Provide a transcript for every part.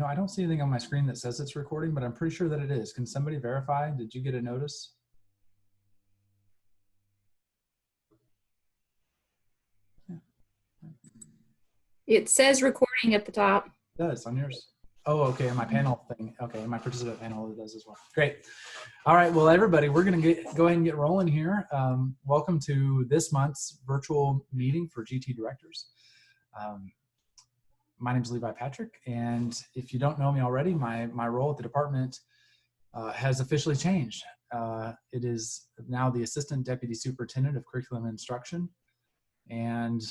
I don't see anything on my screen that says it's recording, but I'm pretty sure that it is. Can somebody verify? Did you get a notice? It says recording at the top. It does on yours. Oh, okay. On my panel thing. Okay, my participant panel it does as well. Great. All right. Well, everybody, we're going to go ahead and get rolling here. Welcome to this month's virtual meeting for GT directors. My name is Levi Patrick, and if you don't know me already, my role at the department has officially changed. It is now the Assistant Deputy Superintendent of Curriculum and Instruction. And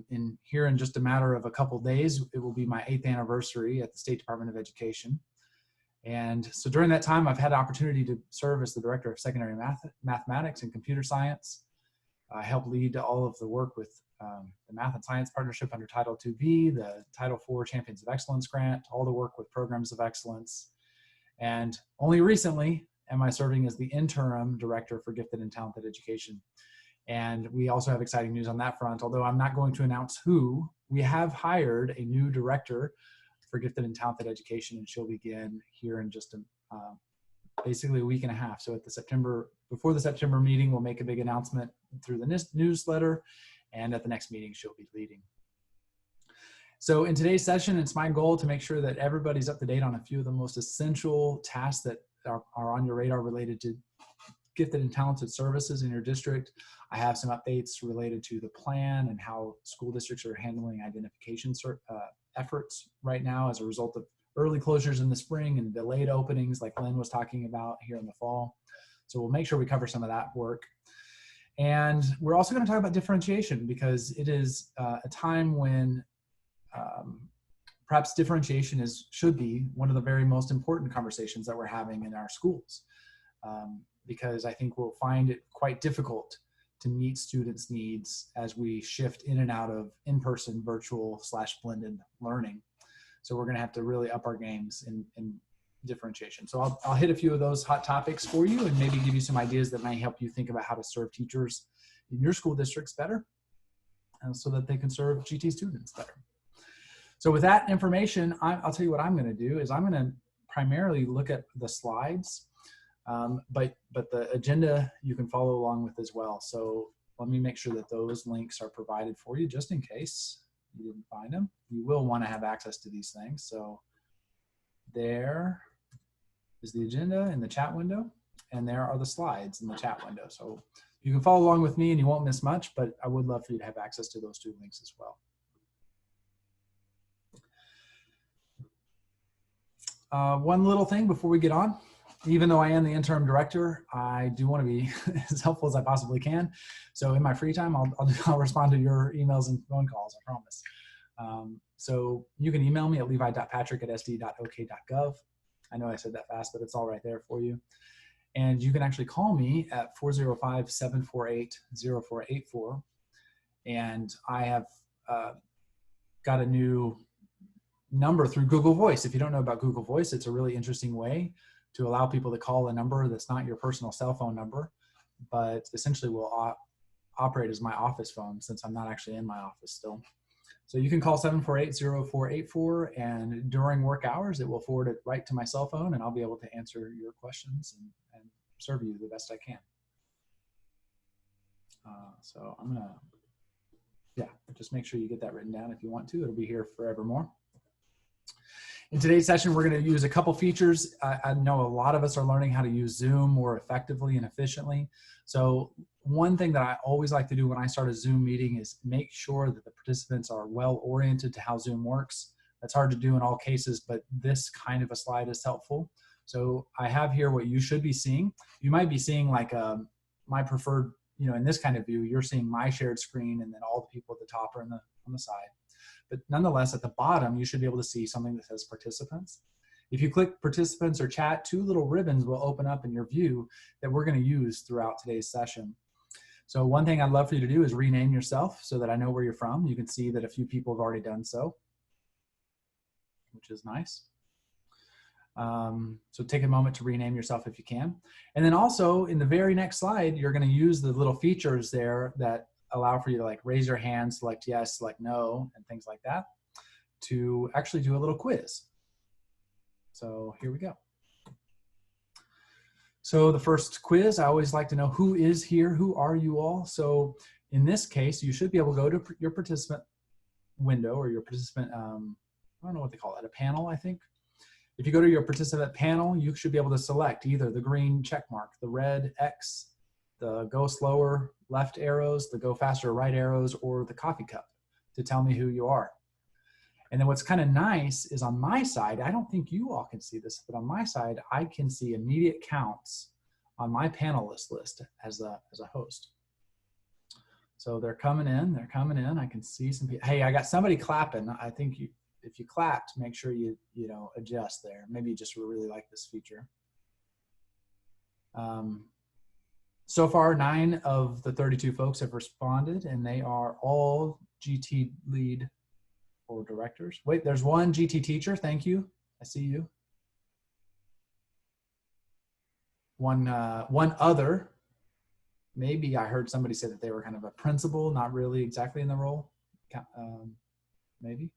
in just a matter of a couple days, it will be my 8th anniversary at the State Department of Education. And so during that time, I've had the opportunity to serve as the Director of Secondary Mathematics and Computer Science. I help lead all of the work with the Math and Science Partnership under Title IIB, the Title IV Champions of Excellence Grant, all the work with Programs of Excellence. And only recently am I serving as the Interim Director for Gifted and Talented Education. And we also have exciting news on that front, although I'm not going to announce who. We have hired a new director for Gifted and Talented Education, and she'll begin here in just basically a week and a half. So before the September meeting, we'll make a big announcement through the newsletter, and at the next meeting, she'll be leading. So in today's session, it's my goal to make sure that everybody's up to date on a few of the most essential tasks that are on your radar related to gifted and talented services in your district. I have some updates related to the plan and how school districts are handling identification efforts right now as a result of early closures in the spring and delayed openings like Lynn was talking about here in the fall. So we'll make sure we cover some of that work. And we're also going to talk about differentiation, because it is a time when perhaps differentiation should be one of the very most important conversations that we're having in our schools. Because I think we'll find it quite difficult to meet students' needs as we shift in and out of in-person, virtual / blended learning. So we're going to have to really up our games in differentiation. So I'll hit a few of those hot topics for you and maybe give you some ideas that may help you think about how to serve teachers in your school districts better so that they can serve GT students better. So with that information, I'll tell you what I'm going to do is I'm going to primarily look at the slides. But the agenda you can follow along with as well. So let me make sure that those links are provided for you just in case you didn't find them. You will want to have access to these things. So there is the agenda in the chat window, and there are the slides in the chat window. So you can follow along with me and you won't miss much, but I would love for you to have access to those 2 links as well. One little thing before we get on. Even though I am the interim director, I do want to be as helpful as I possibly can. So in my free time, I'll respond to your emails and phone calls, I promise. So you can email me at levi.patrick@sd.ok.gov. I know I said that fast, but it's all right there for you. And you can actually call me at 405-748-0484. And I have got a new number through Google Voice. If you don't know about Google Voice, it's a really interesting way to allow people to call a number that's not your personal cell phone number, but essentially will operate as my office phone since I'm not actually in my office still. So you can call 748-0484, and during work hours, it will forward it right to my cell phone, and I'll be able to answer your questions and serve you the best I can. So I'm gonna, just make sure you get that written down if you want to. It'll be here forevermore. In today's session, we're going to use a couple features. I know a lot of us are learning how to use Zoom more effectively and efficiently. So one thing that I always like to do when I start a Zoom meeting is make sure that the participants are well oriented to how Zoom works. That's hard to do in all cases, but this kind of a slide is helpful. So I have here what you should be seeing. You might be seeing like my preferred, in this kind of view, you're seeing my shared screen and then all the people at the top are on the side. But nonetheless, at the bottom, you should be able to see something that says participants. If you click participants or chat, 2 little ribbons will open up in your view that we're going to use throughout today's session. So one thing I'd love for you to do is rename yourself so that I know where you're from. You can see that a few people have already done so, which is nice. So take a moment to rename yourself if you can. And then also in the very next slide, you're going to use the little features there that allow for you to like raise your hand, select yes, select no, and things like that to actually do a little quiz. So here we go. So the first quiz, I always like to know who is here, who are you all? So in this case, you should be able to go to your participant window or your participant, I don't know what they call it, a panel, I think. If you go to your participant panel, you should be able to select either the green check mark, the red X, the go slower left arrows, the go faster right arrows, or the coffee cup to tell me who you are. And then what's kind of nice is on my side, I don't think you all can see this, but on my side, I can see immediate counts on my panelist list as a host. So they're coming in, I can see some people. Hey, I got somebody clapping. I think if you clapped, make sure you adjust there. Maybe you just really like this feature. So far, 9 of the 32 folks have responded, and they are all GT lead or directors. Wait, there's one GT teacher. Thank you. I see you. One other. Maybe I heard somebody say that they were kind of a principal, not really exactly in the role. Maybe.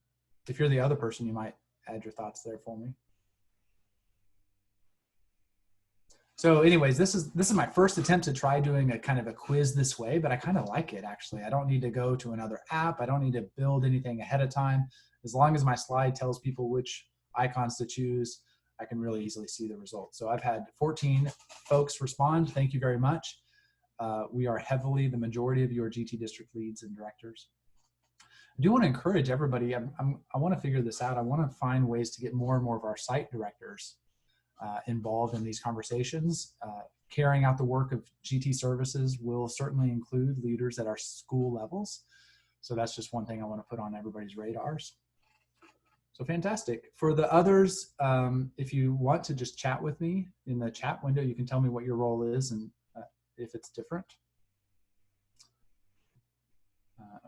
If you're the other person, you might add your thoughts there for me. So anyways, this is my first attempt to try doing a kind of a quiz this way, but I kind of like it actually. I don't need to go to another app. I don't need to build anything ahead of time. As long as my slide tells people which icons to choose, I can really easily see the results. So I've had 14 folks respond. Thank you very much. We are heavily the majority of your GT district leads and directors. I do want to encourage everybody. I want to figure this out. I want to find ways to get more and more of our site directors involved in these conversations. Carrying out the work of GT services will certainly include leaders at our school levels. So that's just one thing I want to put on everybody's radars. So fantastic. For the others, if you want to just chat with me in the chat window, you can tell me what your role is and if it's different.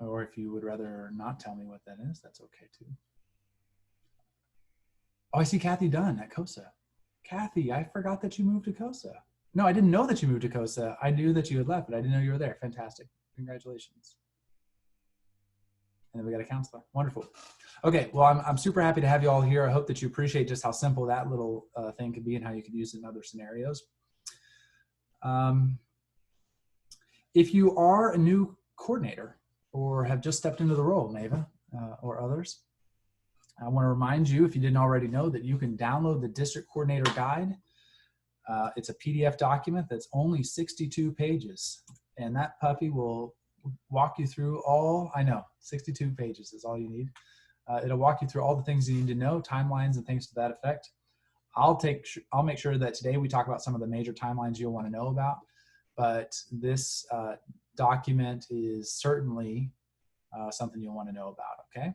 Or if you would rather not tell me what that is, that's okay too. Oh, I see Kathy Dunn at COSA. Kathy, I forgot that you moved to COSA. No, I didn't know that you moved to COSA. I knew that you had left, but I didn't know you were there. Fantastic. Congratulations. And then we got a counselor. Wonderful. Okay, well, I'm super happy to have you all here. I hope that you appreciate just how simple that little thing could be and how you could use it in other scenarios. If you are a new coordinator or have just stepped into the role, Neva, or others, I want to remind you, if you didn't already know, that you can download the District Coordinator Guide. It's a PDF document that's only 62 pages, and that puppy will walk you through all, I know, 62 pages is all you need. It'll walk you through all the things you need to know, timelines and things to that effect. I'll make sure that today we talk about some of the major timelines you'll want to know about, but this document is certainly something you'll want to know about, okay?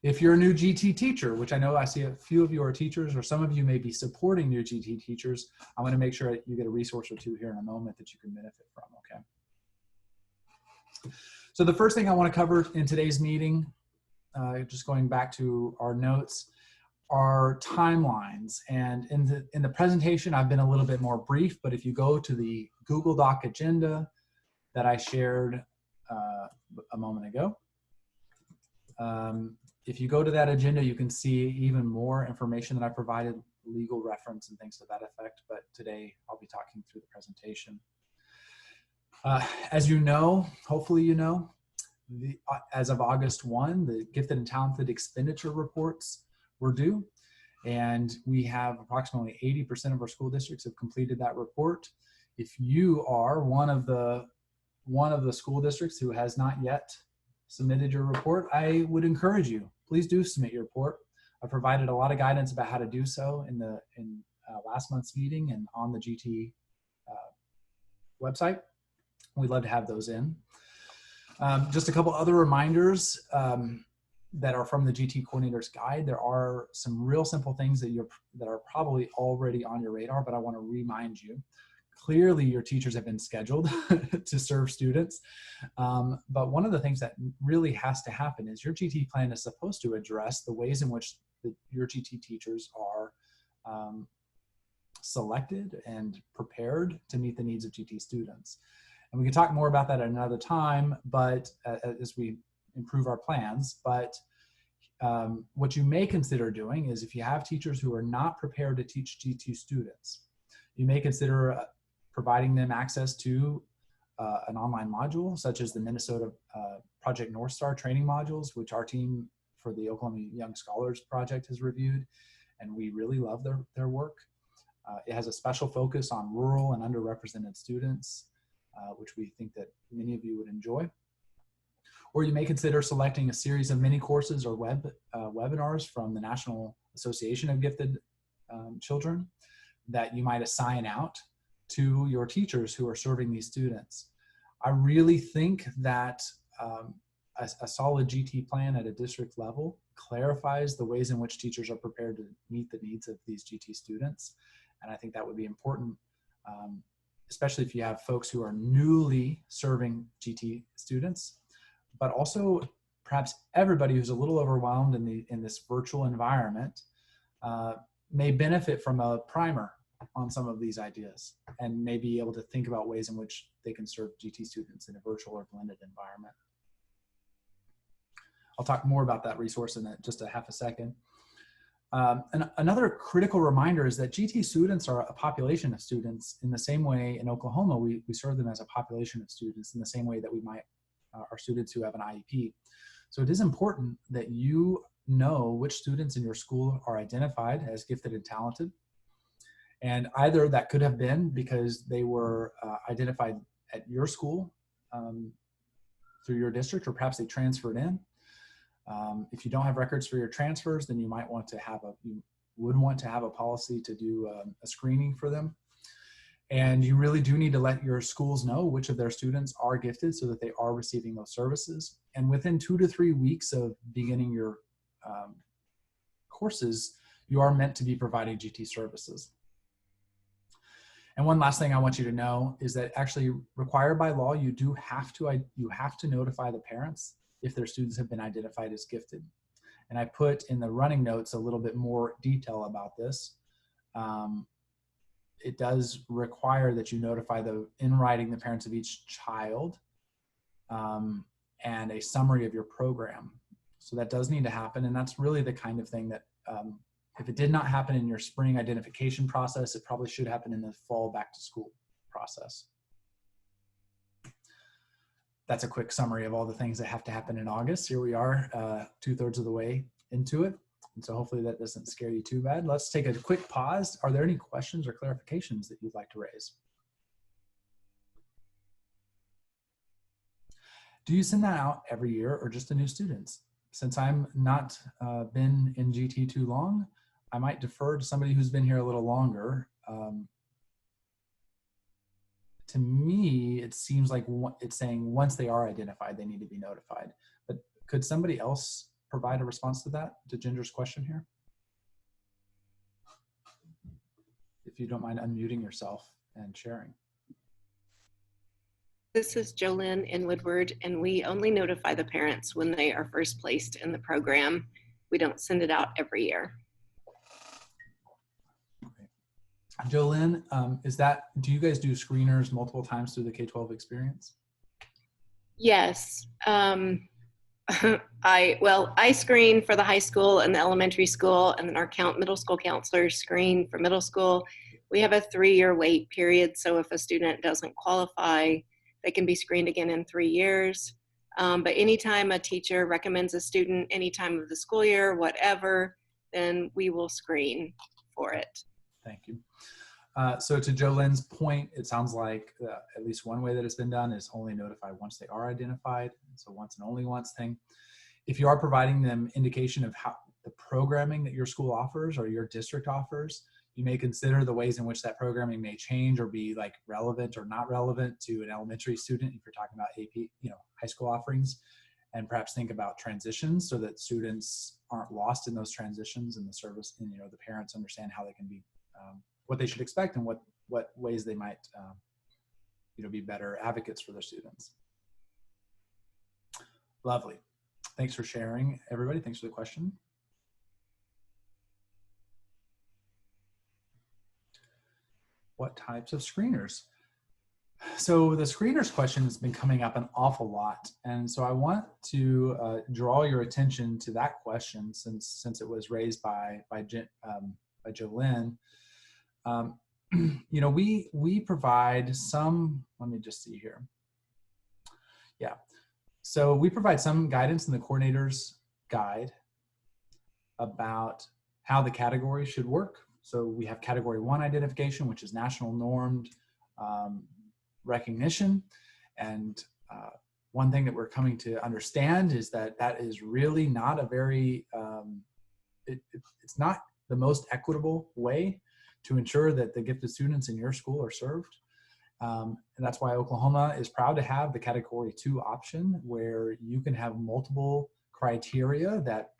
If you're a new GT teacher, which I know I see a few of you are teachers, or some of you may be supporting new GT teachers, I'm going to make sure that you get a resource or two here in a moment that you can benefit from, okay? So the first thing I want to cover in today's meeting, just going back to our notes, are timelines. And in the presentation, I've been a little bit more brief, but if you go to the Google Doc agenda that I shared a moment ago, if you go to that agenda, you can see even more information that I provided, legal reference and things to that effect. But today I'll be talking through the presentation. As you know, hopefully you know, as of August 1, the Gifted and Talented expenditure reports were due. And we have approximately 80% of our school districts have completed that report. If you are one of the school districts who has not yet submitted your report, I would encourage you, please do submit your report. I provided a lot of guidance about how to do so in last month's meeting and on the GT website. We'd love to have those in. Just a couple other reminders that are from the GT Coordinator's Guide. There are some real simple things that are probably already on your radar, but I want to remind you. Clearly, your teachers have been scheduled to serve students. But one of the things that really has to happen is your GT plan is supposed to address the ways in which your GT teachers are selected and prepared to meet the needs of GT students. And we can talk more about that at another time, but as we improve our plans. But what you may consider doing is if you have teachers who are not prepared to teach GT students, you may consider providing them access to an online module, such as the Minnesota Project North Star training modules, which our team for the Oklahoma Young Scholars Project has reviewed, and we really love their work. It has a special focus on rural and underrepresented students, which we think that many of you would enjoy. Or you may consider selecting a series of mini courses or webinars from the National Association of Gifted Children that you might assign out to your teachers who are serving these students. I really think that a solid GT plan at a district level clarifies the ways in which teachers are prepared to meet the needs of these GT students. And I think that would be important, especially if you have folks who are newly serving GT students, but also perhaps everybody who's a little overwhelmed in this virtual environment may benefit from a primer on some of these ideas and may be able to think about ways in which they can serve GT students in a virtual or blended environment. I'll talk more about that resource in just a half a second. And another critical reminder is that GT students are a population of students in the same way in Oklahoma, we serve them as a population of students in the same way that we might our students who have an IEP. So it is important that you know which students in your school are identified as gifted and talented. And either that could have been because they were identified at your school through your district, or perhaps they transferred in. If you don't have records for your transfers, then you would want to have a policy to do a screening for them. And you really do need to let your schools know which of their students are gifted so that they are receiving those services. And within 2 to 3 weeks of beginning your courses, you are meant to be providing GT services. And one last thing I want you to know is that actually required by law, you have to notify the parents if their students have been identified as gifted. And I put in the running notes a little bit more detail about this. It does require that you notify in writing the parents of each child and a summary of your program. So that does need to happen. And that's really the kind of thing that if it did not happen in your spring identification process, it probably should happen in the fall back to school process. That's a quick summary of all the things that have to happen in August. Here we are 2/3 of the way into it. And so hopefully that doesn't scare you too bad. Let's take a quick pause. Are there any questions or clarifications that you'd like to raise? Do you send that out every year or just to new students? Since I'm not been in GT too long, I might defer to somebody who's been here a little longer. To me, it seems like it's saying once they are identified, they need to be notified. But could somebody else provide a response to that, to Ginger's question here? If you don't mind unmuting yourself and sharing. This is Jolynn in Woodward, and we only notify the parents when they are first placed in the program. We don't send it out every year. Jolynn, do you guys do screeners multiple times through the K-12 experience? Yes. I screen for the high school and the elementary school, and then our middle school counselors screen for middle school. We have a 3-year wait period, so if a student doesn't qualify, they can be screened again in 3 years. But anytime a teacher recommends a student, any time of the school year, whatever, then we will screen for it. Thank you. So to Jolynn's point, it sounds like at least one way that it's been done is only notify once they are identified. So once and only once thing. If you are providing them indication of how the programming that your school offers or your district offers, you may consider the ways in which that programming may change or be like relevant or not relevant to an elementary student if you're talking about AP, high school offerings, and perhaps think about transitions so that students aren't lost in those transitions and the service, and the parents understand how they can be what they should expect and what ways they might be better advocates for their students. Lovely. Thanks for sharing, everybody. Thanks for the question. What types of screeners? So the screeners question has been coming up an awful lot, and so I want to draw your attention to that question since it was raised by Jolynn. Um, you know, we provide some. Let me just see here. Yeah, so we provide some guidance in the coordinator's guide about how the category should work. So we have category 1 identification, which is national normed recognition. And one thing that we're coming to understand is that that is really not a very, it's not the most equitable way to ensure that the gifted students in your school are served. And that's why Oklahoma is proud to have the category 2 option, where you can have multiple criteria that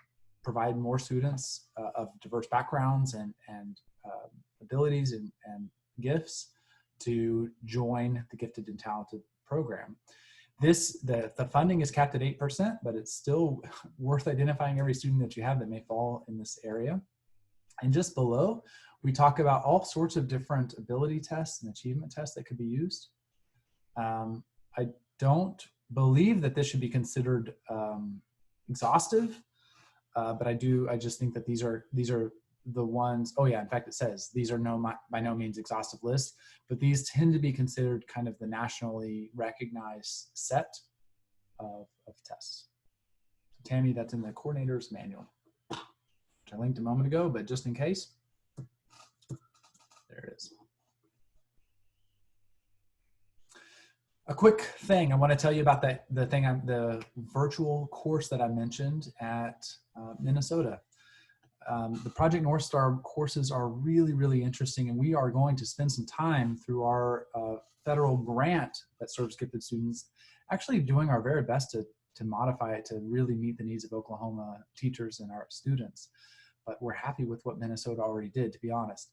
provide more students of diverse backgrounds and abilities and gifts to join the Gifted and Talented program. The funding is capped at 8%, but it's still worth identifying every student that you have that may fall in this area. And just below, we talk about all sorts of different ability tests and achievement tests that could be used. I don't believe that this should be considered exhaustive, but I just think that these are the ones. Oh yeah, in fact it says these are by no means exhaustive lists, but these tend to be considered kind of the nationally recognized set of tests. So Tammy, that's in the coordinator's manual, which I linked a moment ago, but just in case, there it is. A quick thing I want to tell you about the virtual course that I mentioned at Minnesota. The Project North Star courses are really, really interesting, and we are going to spend some time through our federal grant that serves gifted students, actually doing our very best to modify it to really meet the needs of Oklahoma teachers and our students. But we're happy with what Minnesota already did, to be honest.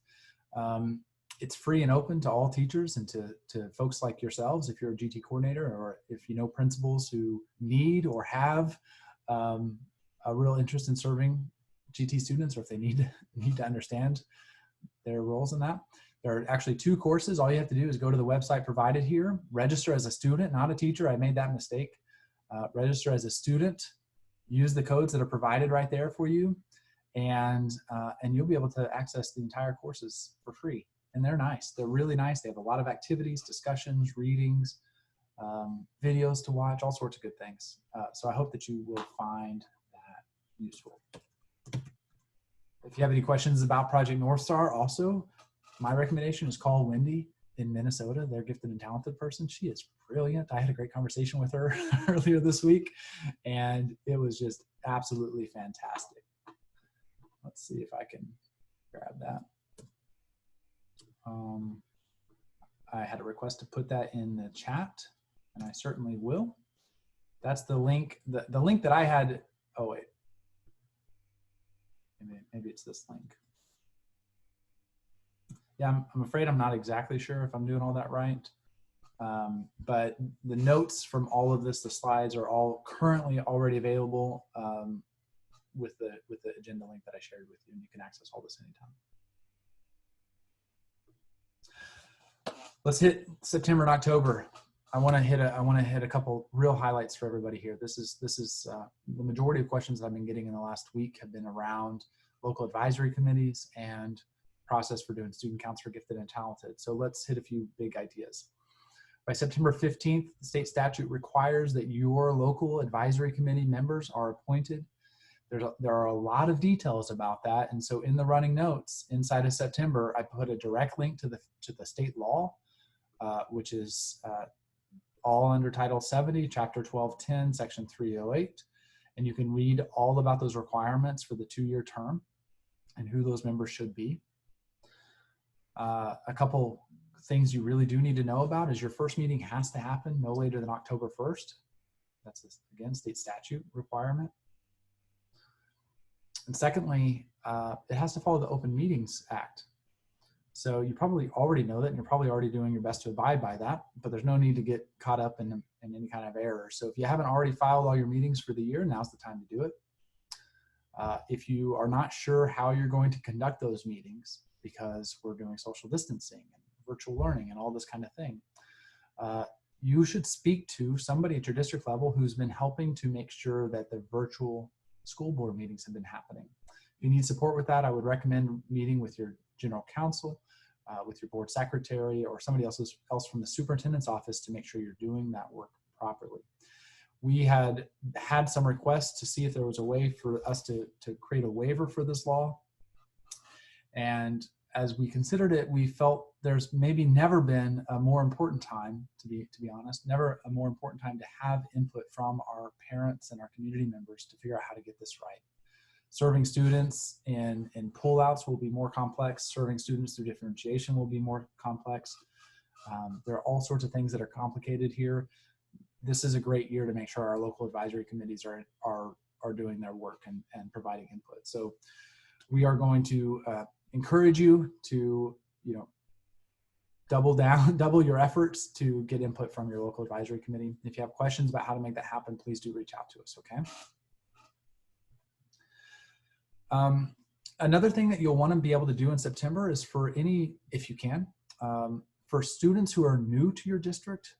It's free and open to all teachers and to folks like yourselves if you're a GT coordinator, or if you know principals who need or have a real interest in serving GT students, or if they need to understand their roles in that. There are actually 2 courses. All you have to do is go to the website provided here, register as a student, not a teacher. I made that mistake. Register as a student, use the codes that are provided right there for you, and you'll be able to access the entire courses for free. And they're nice. They're really nice. They have a lot of activities, discussions, readings, videos to watch, all sorts of good things. So I hope that you will find that useful. If you have any questions about Project North Star, also, my recommendation is call Wendy in Minnesota, their gifted and talented person. She is brilliant. I had a great conversation with her earlier this week, and it was just absolutely fantastic. Let's see if I can grab that. I had a request to put that in the chat, and I certainly will. That's the link. The link that I had. Oh wait, maybe it's this link. Yeah, I'm afraid I'm not exactly sure if I'm doing all that right. But the notes from all of this, the slides, are all currently already available with the agenda link that I shared with you, and you can access all this anytime. Let's hit September and October. I want to hit a couple real highlights for everybody here. This is the majority of questions that I've been getting in the last week have been around local advisory committees and process for doing student counts for gifted and talented. So let's hit a few big ideas. By September 15th, the state statute requires that your local advisory committee members are appointed. There are a lot of details about that, and so in the running notes inside of September, I put a direct link to the state law, which is all under Title 70, Chapter 1210, Section 308, and you can read all about those requirements for the 2-year term and who those members should be. A couple things you really do need to know about is your first meeting has to happen no later than October 1st. That's, again, state statute requirement. And secondly, it has to follow the Open Meetings Act. So you probably already know that, and you're probably already doing your best to abide by that, but there's no need to get caught up in any kind of error. So if you haven't already filed all your meetings for the year, now's the time to do it. If you are not sure how you're going to conduct those meetings, because we're doing social distancing and virtual learning and all this kind of thing, you should speak to somebody at your district level who's been helping to make sure that the virtual school board meetings have been happening. If you need support with that, I would recommend meeting with your general counsel, with your board secretary, or somebody else from the superintendent's office to make sure you're doing that work properly. We had some requests to see if there was a way for us to create a waiver for this law. And as we considered it, we felt there's maybe never been a more important time, to be honest, never a more important time to have input from our parents and our community members to figure out how to get this right. Serving students in pullouts will be more complex. Serving students through differentiation will be more complex. There are all sorts of things that are complicated here. This is a great year to make sure our local advisory committees are doing their work and providing input. So we are going to encourage you to, double your efforts to get input from your local advisory committee. If you have questions about how to make that happen, please do reach out to us, okay? Another thing that you'll want to be able to do in September is if you can, for students who are new to your district,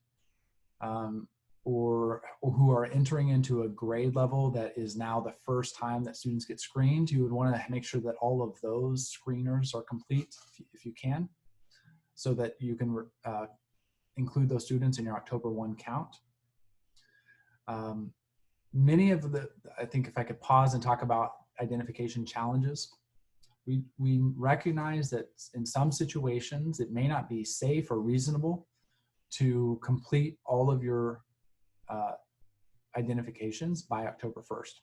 or who are entering into a grade level that is now the first time that students get screened, you would want to make sure that all of those screeners are complete if you can, so that you can include those students in your October 1 count. Many of I think if I could pause and talk about identification challenges, we recognize that in some situations it may not be safe or reasonable to complete all of your identifications by October 1st.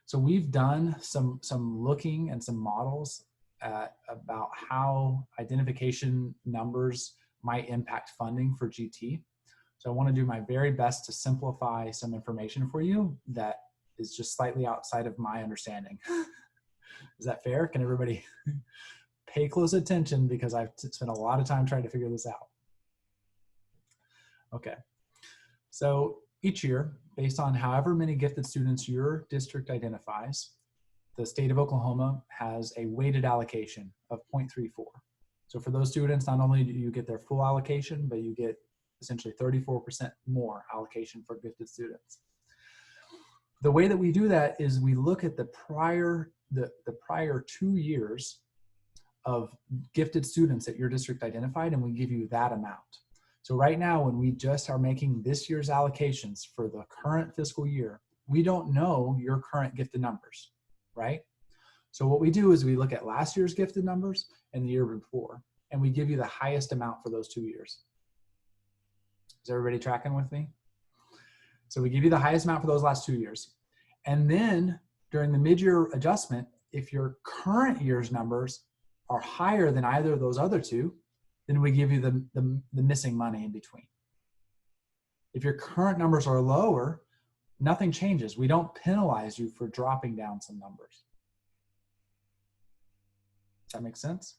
So we've done some looking and some models about how identification numbers might impact funding for GT. So I want to do my very best to simplify some information for you that is just slightly outside of my understanding. Is that fair? Can everybody pay close attention, because I've spent a lot of time trying to figure this out. Okay. So each year, based on however many gifted students your district identifies, the state of Oklahoma has a weighted allocation of 0.34. So for those students, not only do you get their full allocation, but you get essentially 34% more allocation for gifted students. The way that we do that is we look at the prior 2 years of gifted students that your district identified, and we give you that amount. So right now, when we just are making this year's allocations for the current fiscal year, we don't know your current gifted numbers, right? So what we do is we look at last year's gifted numbers and the year before, and we give you the highest amount for those 2 years. Is everybody tracking with me? So we give you the highest amount for those last 2 years. And then during the mid-year adjustment, if your current year's numbers are higher than either of those other two, then we give you the missing money in between. If your current numbers are lower, nothing changes. We don't penalize you for dropping down some numbers. Does that make sense?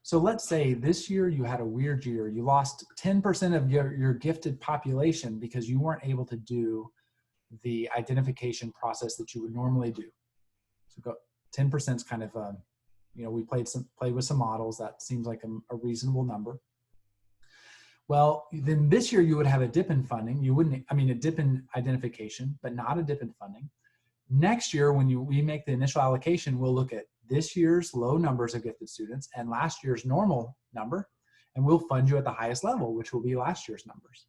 So let's say this year you had a weird year. You lost 10% of your gifted population because you weren't able to do the identification process that you would normally do. So 10% is kind of, we played with some models. That seems like a reasonable number. Well, then this year you would have a dip in funding. A dip in identification, but not a dip in funding. Next year, when we make the initial allocation, we'll look at this year's low numbers of gifted students and last year's normal number, and we'll fund you at the highest level, which will be last year's numbers.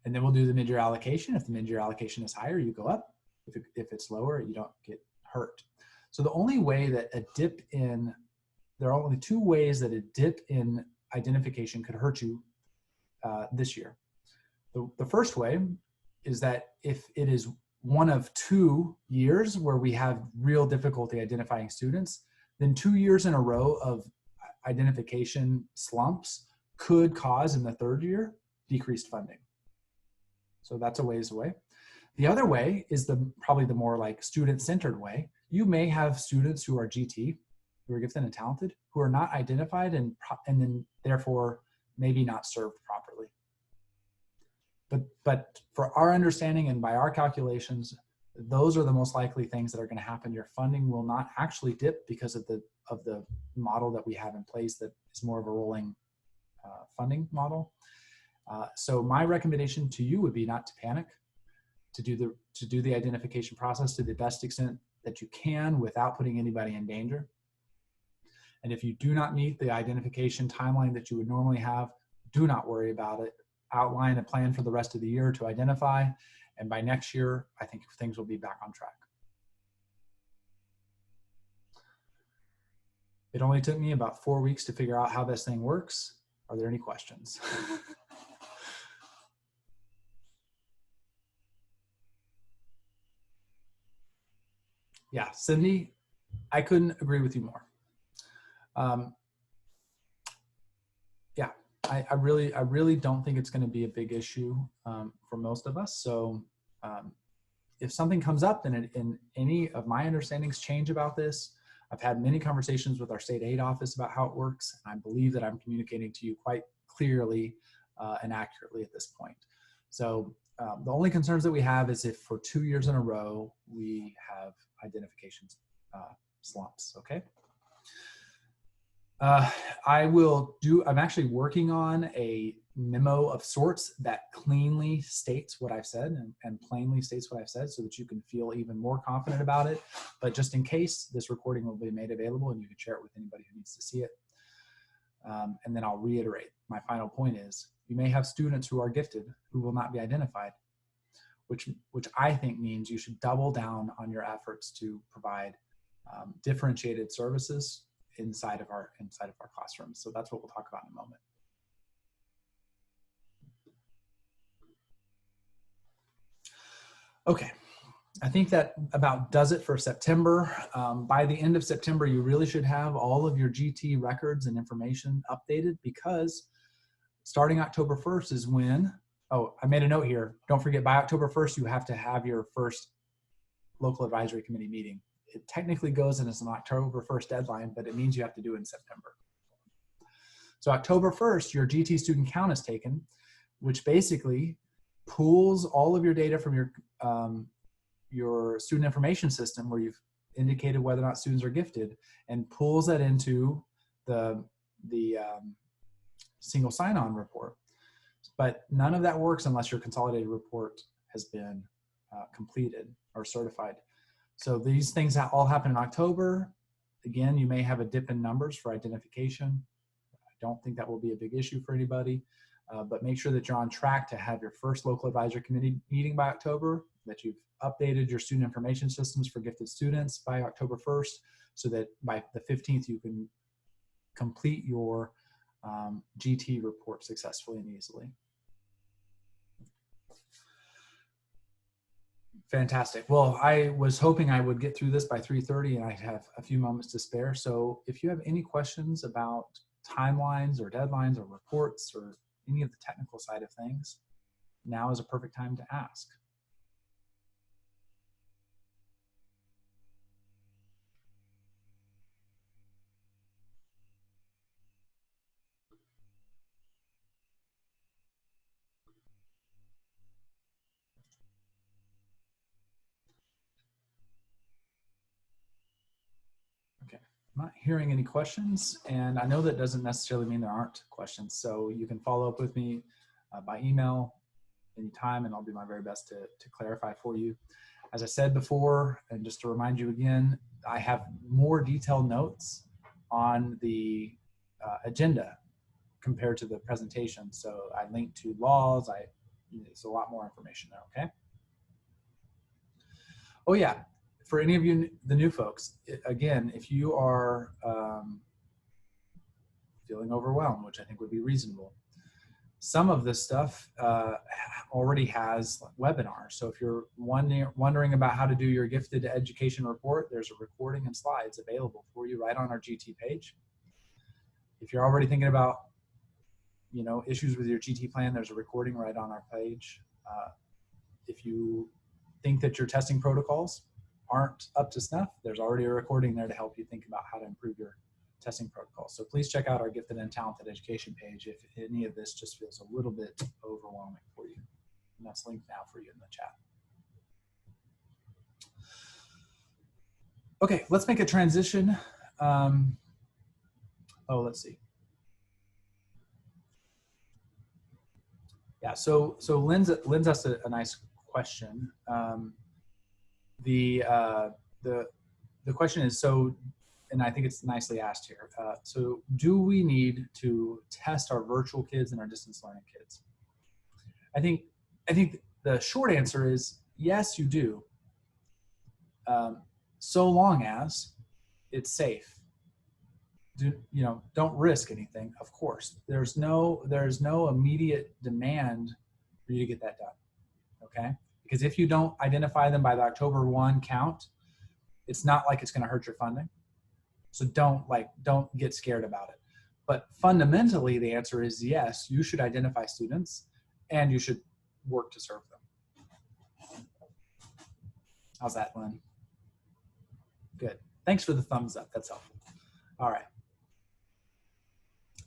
And then we'll do the mid-year allocation. If the mid-year allocation is higher, you go up. If it's lower, you don't get hurt. So the only way that there are only 2 ways that a dip in identification could hurt you this year. The first way is that if it is one of 2 years where we have real difficulty identifying students, then 2 years in a row of identification slumps could cause in the 3rd year decreased funding. So that's a ways away. The other way is probably the more like student-centered way. You may have students who are GT, who are gifted and talented, who are not identified and then therefore maybe not served properly. But for our understanding and by our calculations, those are the most likely things that are going to happen. Your funding will not actually dip because of the model that we have in place that is more of a rolling funding model. So my recommendation to you would be not to panic, to do the identification process to the best extent that you can without putting anybody in danger. And if you do not meet the identification timeline that you would normally have, do not worry about it. Outline a plan for the rest of the year to identify, and by next year, I think things will be back on track. It only took me about 4 weeks to figure out how this thing works. Are there any questions? Yeah, Cindy, I couldn't agree with you more. Yeah, I really don't think it's going to be a big issue for most of us. So if something comes up and any of my understandings change about this, I've had many conversations with our state aid office about how it works, and I believe that I'm communicating to you quite clearly and accurately at this point. So the only concerns that we have is if for 2 years in a row we have identifications slumps, okay? I'm actually working on a memo of sorts that cleanly states what I've said and plainly states what I've said so that you can feel even more confident about it. But just in case, this recording will be made available and you can share it with anybody who needs to see it. And then I'll reiterate, my final point is you may have students who are gifted who will not be identified, which I think means you should double down on your efforts to provide differentiated services inside of our classrooms. So that's what we'll talk about in a moment. Okay, I think that about does it for September. By the end of September, you really should have all of your GT records and information updated, because starting October 1st is when, oh, I made a note here. Don't forget, by October 1st, you have to have your first local advisory committee meeting. It technically goes in as an October 1st deadline, but it means you have to do it in September. So October 1st, your GT student count is taken, which basically pools all of your data from your student information system where you've indicated whether or not students are gifted, and pulls that into the single sign-on report. But none of that works unless your consolidated report has been completed or certified. So these things all happen in October. Again, you may have a dip in numbers for identification. I don't think that will be a big issue for anybody, but make sure that you're on track to have your first local advisory committee meeting by October, that you've updated your student information systems for gifted students by October 1st, so that by the 15th you can complete your GT report successfully and easily. Fantastic. Well, I was hoping I would get through this by 3:30 and I have a few moments to spare. So if you have any questions about timelines or deadlines or reports or any of the technical side of things, now is a perfect time to ask. Okay, I'm not hearing any questions, and I know that doesn't necessarily mean there aren't questions. So you can follow up with me by email anytime, and I'll do my very best to clarify for you. As I said before, and just to remind you again, I have more detailed notes on the agenda compared to the presentation. So I link to laws, there's a lot more information there, okay? Oh yeah, for any of you, the new folks, again, if you are feeling overwhelmed, which I think would be reasonable, some of this stuff already has webinars. So if you're wondering about how to do your gifted education report, there's a recording and slides available for you right on our GT page. If you're already thinking about, you know, issues with your GT plan, there's a recording right on our page. If you think that your testing protocols aren't up to snuff, there's already a recording there to help you think about how to improve your testing protocols. So please check out our Gifted and Talented Education page if any of this just feels a little bit overwhelming for you. And that's linked now for you in the chat. Okay, let's make a transition. Let's see. Yeah, so Lynn's asked a nice question. The question is, so, and I think it's nicely asked here. So do we need to test our virtual kids and our distance learning kids? I think the short answer is yes, you do. So long as it's safe. Don't risk anything. Of course, there's no immediate demand for you to get that done. Okay, because if you don't identify them by the October 1 count, it's not like it's going to hurt your funding. So don't get scared about it. But fundamentally, the answer is yes, you should identify students and you should work to serve them. How's that, Lynn? Good. Thanks for the thumbs up. That's helpful. All right.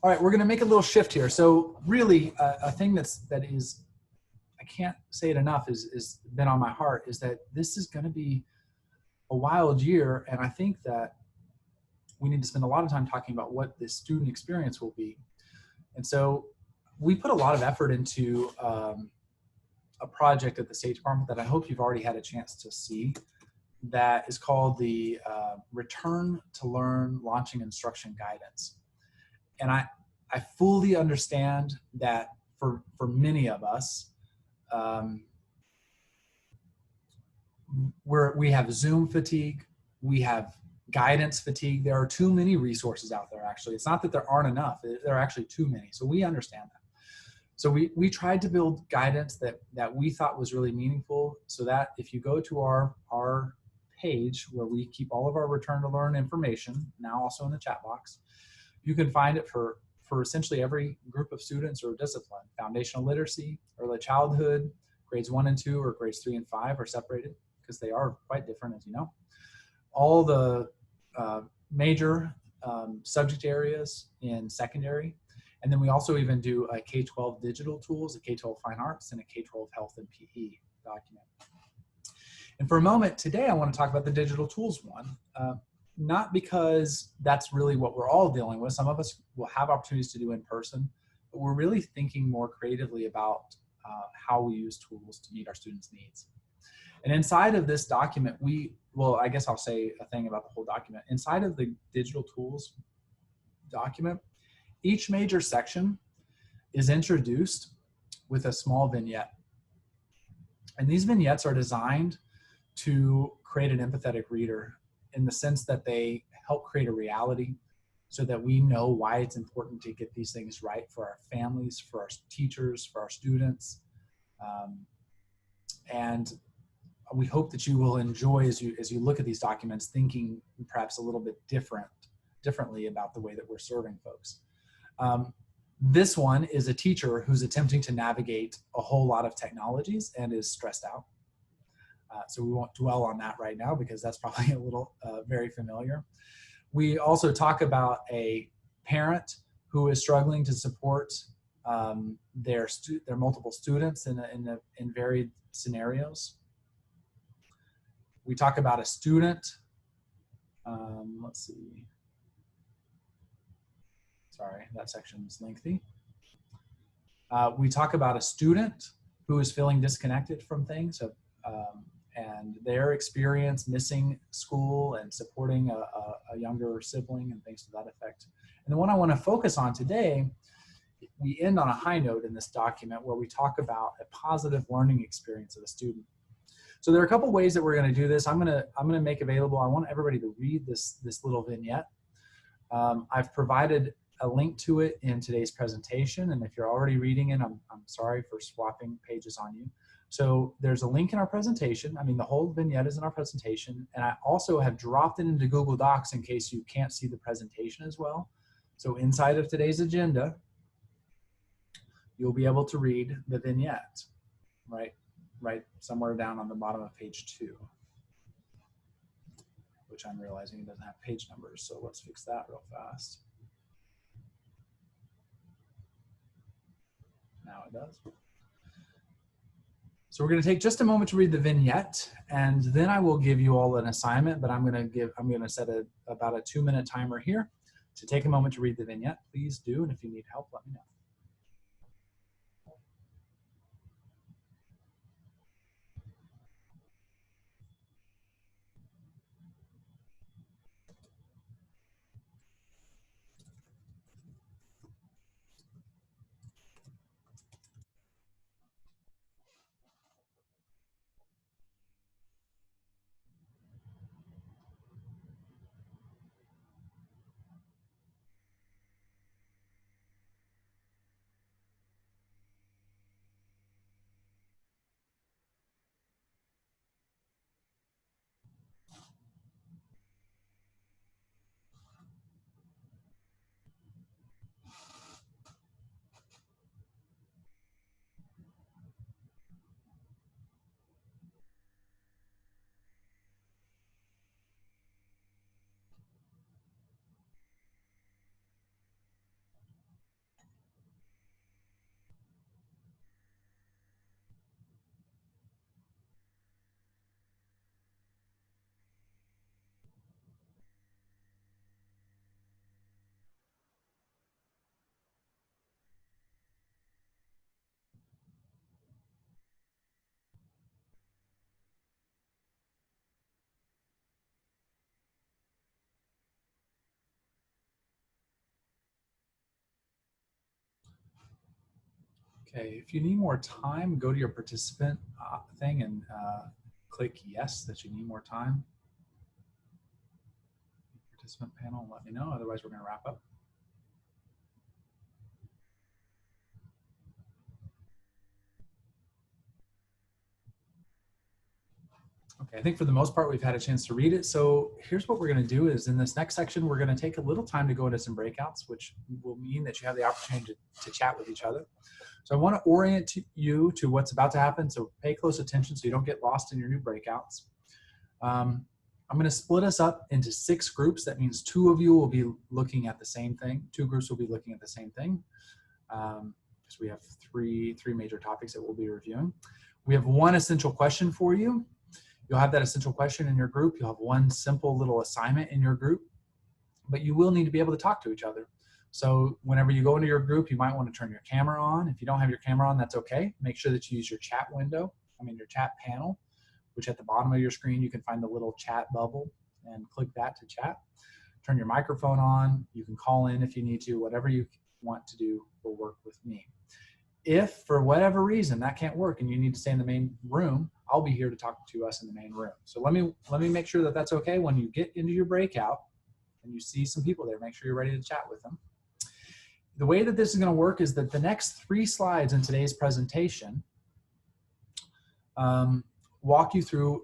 All right, we're going to make a little shift here. So really, a thing that is, I can't say it enough, is been on my heart, is that this is going to be a wild year, and I think that we need to spend a lot of time talking about what the student experience will be. And so we put a lot of effort into a project at the State Department that I hope you've already had a chance to see, that is called the Return to Learn Launching Instruction Guidance. And I fully understand that for many of us, we have Zoom fatigue, we have guidance fatigue. There are too many resources out there, actually. It's not that there aren't enough, there are actually too many. So we understand that. So we tried to build guidance that we thought was really meaningful, so that if you go to our page where we keep all of our Return to Learn information, now also in the chat box, you can find it for essentially every group of students or discipline. Foundational literacy, early childhood, grades 1 and 2, or grades 3 and 5 are separated because they are quite different, as you know. All the major subject areas in secondary. And then we also even do a K-12 digital tools, a K-12 fine arts, and a K-12 health and PE document. And for a moment today, I want to talk about the digital tools one. Not because that's really what we're all dealing with. Some of us will have opportunities to do in person, but we're really thinking more creatively about how we use tools to meet our students' needs. And inside of this document, I guess I'll say a thing about the whole document. Inside of the digital tools document, each major section is introduced with a small vignette. And these vignettes are designed to create an empathetic reader, in the sense that they help create a reality so that we know why it's important to get these things right for our families, for our teachers, for our students. And we hope that you will enjoy, as you look at these documents, thinking perhaps a little bit differently about the way that we're serving folks. This one is a teacher who's attempting to navigate a whole lot of technologies and is stressed out. So we won't dwell on that right now because that's probably a little very familiar. We also talk about a parent who is struggling to support their multiple students in varied scenarios. We talk about a student. Let's see. Sorry, that section is lengthy. We talk about a student who is feeling disconnected from things. And their experience missing school and supporting a younger sibling and things to that effect. And the one I want to focus on today, we end on a high note in this document where we talk about a positive learning experience of a student. So there are a couple ways that we're going to do this. I'm going to make available, I want everybody to read this little vignette. I've provided a link to it in today's presentation, and if you're already reading it, I'm sorry for swapping pages on you. So there's a link in our presentation. I mean, the whole vignette is in our presentation, and I also have dropped it into Google Docs in case you can't see the presentation as well. So inside of today's agenda, you'll be able to read the vignette, right somewhere down on the bottom of page 2, which I'm realizing it doesn't have page numbers. So let's fix that real fast. Now it does. So we're going to take just a moment to read the vignette, and then I will give you all an assignment, but I'm going to set about a 2-minute timer here to take a moment to read the vignette. Please do, and if you need help, let me know. Okay, if you need more time, go to your participant thing and click yes that you need more time. Participant panel, let me know, otherwise we're going to wrap up. Okay, I think for the most part we've had a chance to read it. So here's what we're going to do is in this next section, we're going to take a little time to go into some breakouts, which will mean that you have the opportunity to chat with each other. So I want to orient you to what's about to happen. So pay close attention so you don't get lost in your new breakouts. I'm going to split us up into 6 groups. That means 2 of you will be looking at the same thing. 2 groups will be looking at the same thing. Because we have three major topics that we'll be reviewing. We have 1 essential question for you. You'll have that essential question in your group. You'll have 1 simple little assignment in your group, but you will need to be able to talk to each other. So whenever you go into your group, you might want to turn your camera on. If you don't have your camera on, that's okay. Make sure that you use your chat window, your chat panel, which at the bottom of your screen, you can find the little chat bubble and click that to chat. Turn your microphone on. You can call in if you need to. Whatever you want to do will work with me. If for whatever reason that can't work and you need to stay in the main room, I'll be here to talk to us in the main room. So let me make sure that that's okay. When you get into your breakout and you see some people there, make sure you're ready to chat with them. The way that this is going to work is that the next 3 slides in today's presentation walk you through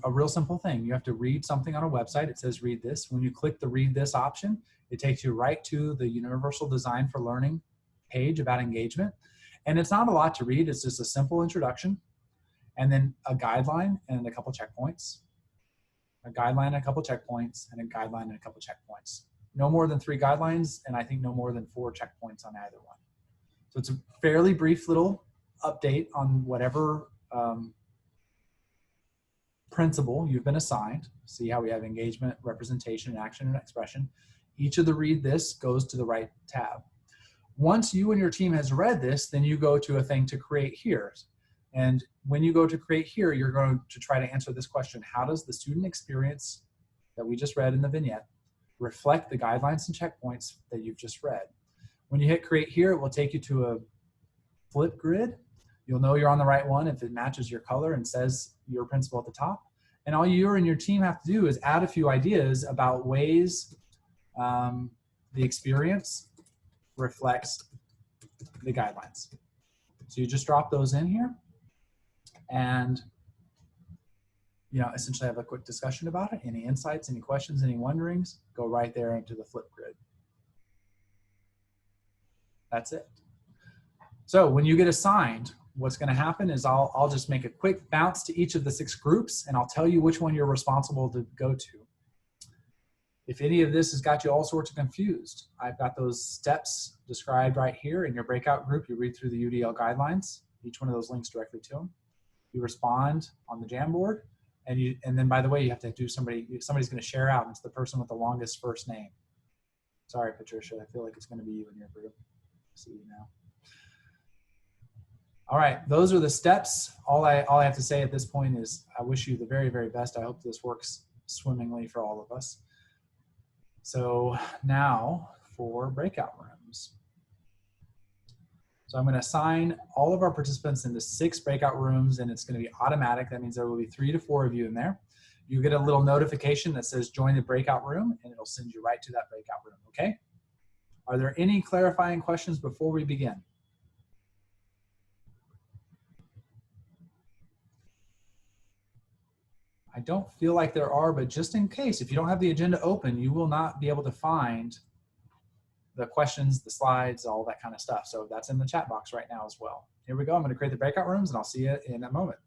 a real simple thing. You have to read something on a website. It says read this. When you click the read this option, it takes you right to the Universal Design for Learning page about engagement. And it's not a lot to read. It's just a simple introduction and then a guideline and a couple checkpoints. A guideline and a couple checkpoints and a guideline and a couple checkpoints. No more than 3 guidelines, and I think no more than 4 checkpoints on either one. So it's a fairly brief little update on whatever principle you've been assigned. See how we have engagement, representation, action, and expression. Each of the read this goes to the right tab. Once you and your team has read this, then you go to a thing to create here. And when you go to create here, you're going to try to answer this question: how does the student experience that we just read in the vignette reflect the guidelines and checkpoints that you've just read? When you hit create here, it will take you to a flip grid. You'll know you're on the right one if it matches your color and says your principal at the top. And all you and your team have to do is add a few ideas about ways the experience reflects the guidelines. So you just drop those in here and essentially have a quick discussion about it. Any insights, any questions, any wonderings, go right there into the flip grid. That's it. So when you get assigned, what's going to happen is I'll just make a quick bounce to each of the 6 groups and I'll tell you which one you're responsible to go to. If any of this has got you all sorts of confused, I've got those steps described right here in your breakout group. You read through the UDL guidelines, each one of those links directly to them. You respond on the Jamboard, and then by the way, you have to do somebody's going to share out, and it's the person with the longest first name. Sorry, Patricia, I feel like it's going to be you in your group. See you now. All right, those are the steps. All I have to say at this point is I wish you the very, very best. I hope this works swimmingly for all of us. So now for breakout rooms. So I'm going to assign all of our participants into 6 breakout rooms, and it's going to be automatic. That means there will be 3 to 4 of you in there. You get a little notification that says join the breakout room, and it'll send you right to that breakout room, okay? Are there any clarifying questions before we begin? I don't feel like there are, but just in case, if you don't have the agenda open, you will not be able to find the questions, the slides, all that kind of stuff. So that's in the chat box right now as well. Here we go. I'm going to create the breakout rooms, and I'll see you in a moment.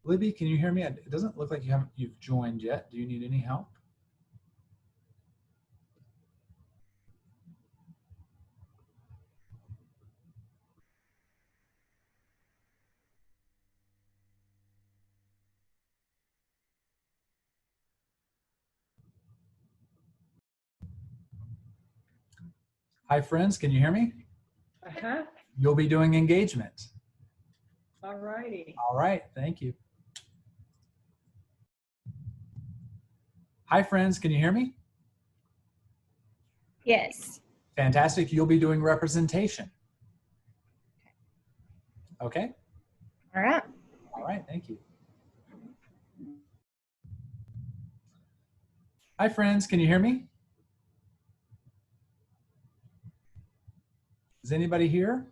Libby, can you hear me? It doesn't look like you've joined yet. Do you need any help? Hi, friends. Can you hear me? Uh-huh. You'll be doing engagement. All righty. All right. Thank you. Hi, friends. Can you hear me? Yes. Fantastic. You'll be doing representation. Okay. All right. All right. Thank you. Hi, friends. Can you hear me? Is anybody here?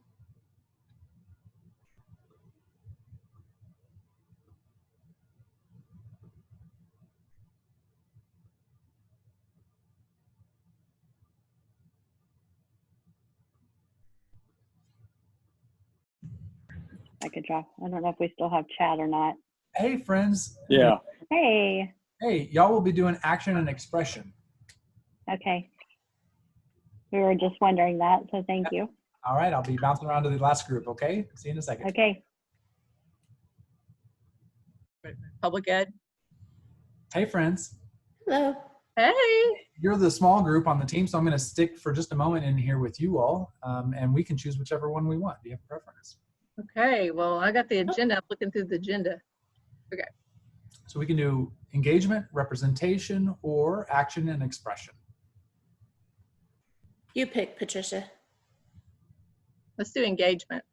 I could drop. I don't know if we still have chat or not. Hey, friends. Yeah. Hey, Hey, y'all will be doing action and expression. okay. We were just wondering that, so thank you. All right. I'll be bouncing around to the last group. Okay. See you in a second. Okay. Public ed. Hey, friends. Hello. Hey. You're the small group on the team, so I'm going to stick for just a moment in here with you all, and we can choose whichever one we want. Do you have a preference? Okay, well, I got the agenda. I'm looking through the agenda. So we can do engagement, representation, or action and expression. You pick, Patricia. Let's do engagement.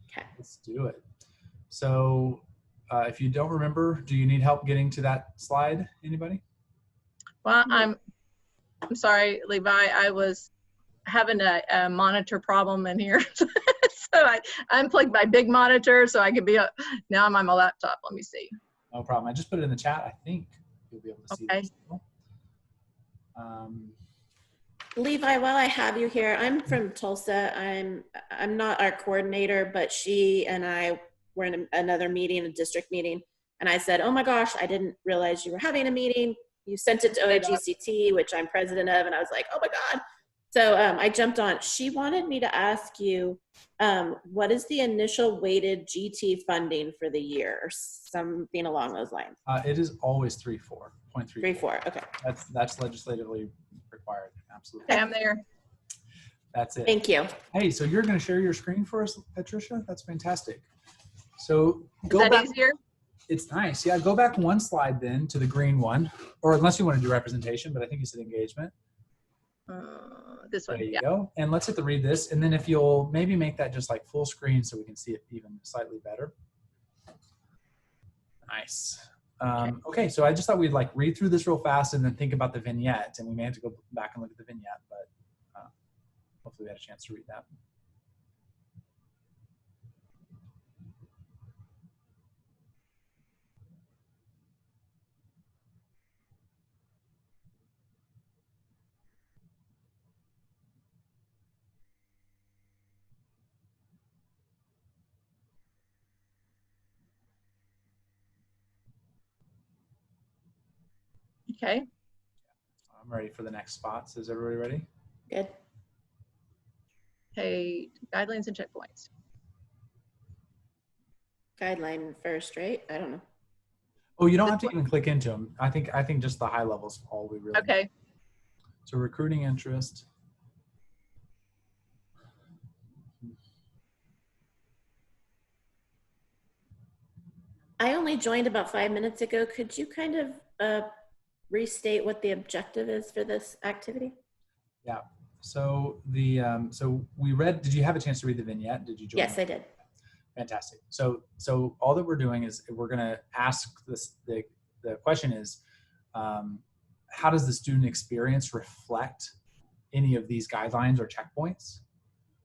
Okay. Let's do it. So if you don't remember, do you need help getting to that slide? Anybody? Well, I'm sorry, Levi. I was having a monitor problem in here. So I unplugged my big monitor so I could be up. Now I'm on my laptop. Let me see. No problem. I just put it in the chat. I think you'll be able to see Okay. this. Levi, while I have you here, I'm from Tulsa. I'm not our coordinator, but she and I were in another meeting, a district meeting, and I said, "Oh my gosh, I didn't realize you were having a meeting. You sent it to OAGCT, which I'm president of," and I was like, "Oh my God." So I jumped on. She wanted me to ask you, what is the initial weighted GT funding for the year, or something along those lines? It is always 3.4. 3.4. Okay. That's legislatively required. Absolutely. Okay, I'm there. That's it. Thank you. Hey, so you're going to share your screen for us, Patricia? That's fantastic. So Is go that back. easier? It's nice. Yeah, go back one slide then to the green one, or unless you want to do representation, but I think you said engagement. This one. There you Yeah. go. And let's hit the read this. And then if you'll maybe make that just like full screen so we can see it even slightly better. Nice. Okay, so I just thought we'd like read through this real fast and then think about the vignette. And we may have to go back and look at the vignette, but hopefully we had a chance to read that. Okay. I'm ready for the next spots. Is everybody ready? Good. Okay. Guidelines and checkpoints. Guideline first, right? I don't know. Oh, you don't have to even click into them. I think just the high levels all we really need. Okay. So recruiting interest. I only joined about 5 minutes ago. Could you kind of restate what the objective is for this activity? Yeah. So the so we read. Did you have a chance to read the vignette? Did you join? Yes, I did. Fantastic. So all that we're doing is we're going to ask this. The question is, how does the student experience reflect any of these guidelines or checkpoints?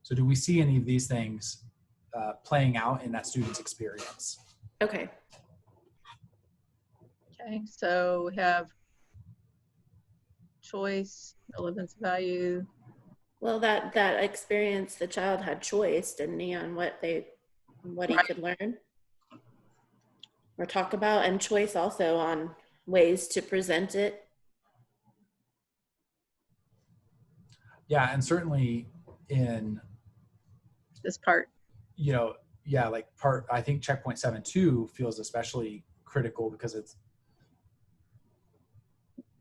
So do we see any of these things playing out in that student's experience? Okay. Okay. So we have choice, relevance, value. Well, that experience, the child had choice, didn't he, on what he Right. could learn or talk about, and choice also on ways to present it. Yeah, and certainly in, This part. you know, yeah, like I think checkpoint 7.2 feels especially critical because it's,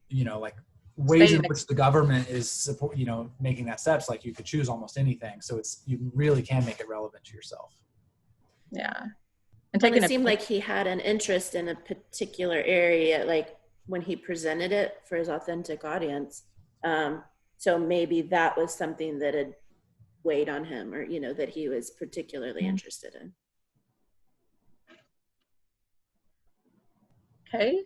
you know, like ways in which the government is support, making that steps, like you could choose almost anything. So you really can make it relevant to yourself. Yeah. And And taking it seemed like he had an interest in a particular area, like when he presented it for his authentic audience. So maybe that was something that had weighed on him, or, that he was particularly interested in. Okay.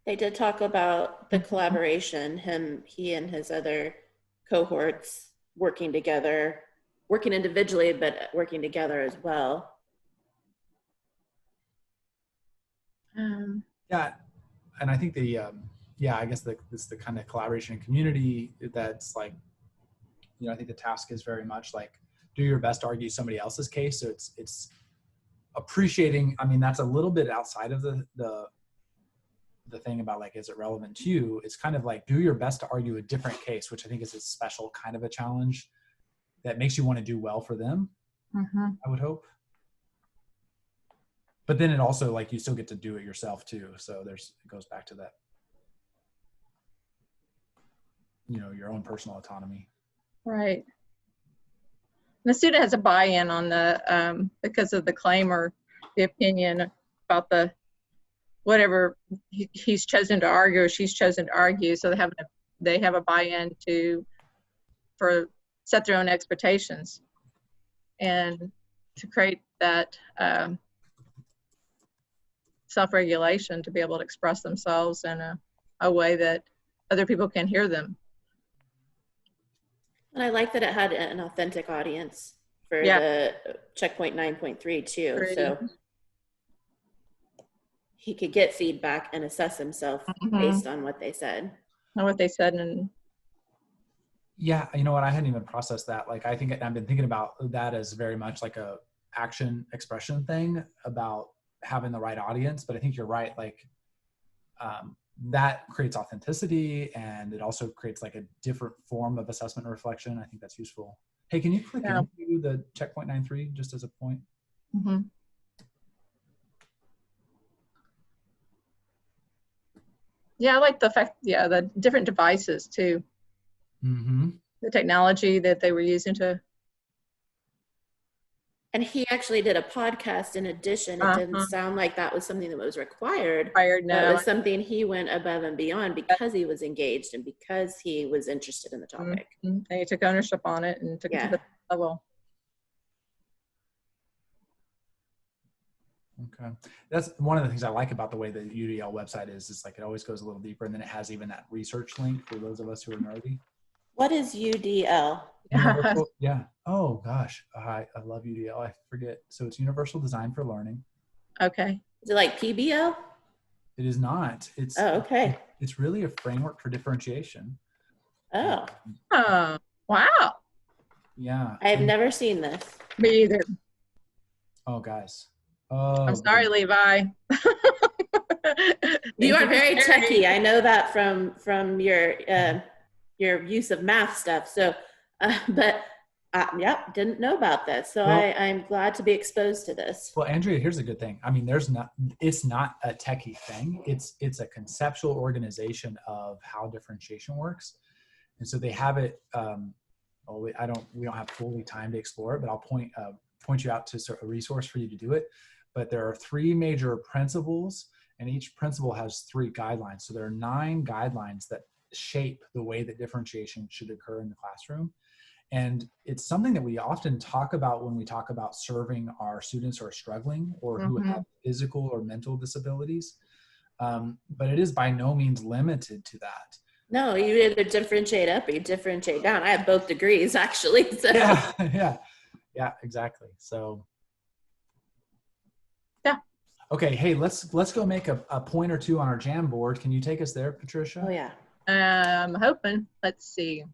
They did talk about the collaboration, he and his other cohorts working together, working individually, but working together as well. Yeah. And I think I guess it's the kind of collaboration and community that's like, I think the task is very much like, do your best to argue somebody else's case. So it's appreciating, that's a little bit outside of the thing about like, is it relevant to you? It's kind of like, do your best to argue a different case, which I think is a special kind of a challenge that makes you want to do well for them. I would hope. But then it also, like, you still get to do it yourself too. So it goes back to that, your own personal autonomy. Right. The student has a buy-in on the, because of the claim or the opinion about the, whatever he's chosen to argue or she's chosen to argue. So they have a buy-in for set their own expectations and to create that self-regulation to be able to express themselves in a way that other people can hear them. And I like that it had an authentic audience for the checkpoint 9.3 too. So he could get feedback and assess himself based on what they said. And what they said. And yeah, you know what? I hadn't even processed that. Like, I think I've been thinking about that as very much like a action expression thing about having the right audience. But I think you're right. Like, that creates authenticity, and it also creates like a different form of assessment and reflection. I think that's useful. Hey, can you click into the checkpoint 9.3 just as a point? Yeah, I like the fact, the different devices too. The technology that they were using to. And he actually did a podcast in addition. It didn't sound like that was something that was required. No. It was something he went above and beyond because he was engaged and because he was interested in the topic. And he took ownership on it and took it to the level. Okay. That's one of the things I like about the way the UDL website is like it always goes a little deeper, and then it has even that research link for those of us who are nerdy. What is UDL? Yeah. Oh gosh. I love UDL. I forget. So it's Universal Design for Learning. Okay. Is it like PBL? It is not. It's okay. It's really a framework for differentiation. Oh. Wow. Yeah. I have never seen this. Me either. Oh guys. Oh, I'm sorry, Levi. You are very techie. I know that from your use of math stuff. So, but didn't know about this. So I'm glad to be exposed to this. Well, Andrea, here's a good thing. I mean, it's not a techie thing. It's a conceptual organization of how differentiation works. And so they have it. We don't have fully time to explore it, but I'll point you out to a resource for you to do it. But there are 3 major principles, and each principle has 3 guidelines. So there are 9 guidelines that shape the way that differentiation should occur in the classroom. And it's something that we often talk about when we talk about serving our students who are struggling or who have physical or mental disabilities. But it is by no means limited to that. No, you either differentiate up or you differentiate down. I have both degrees, actually. So. Yeah, exactly. So. Yeah. Okay. Hey, let's go make a point or 2 on our Jam board. Can you take us there, Patricia? Oh yeah. I'm hoping. Let's see.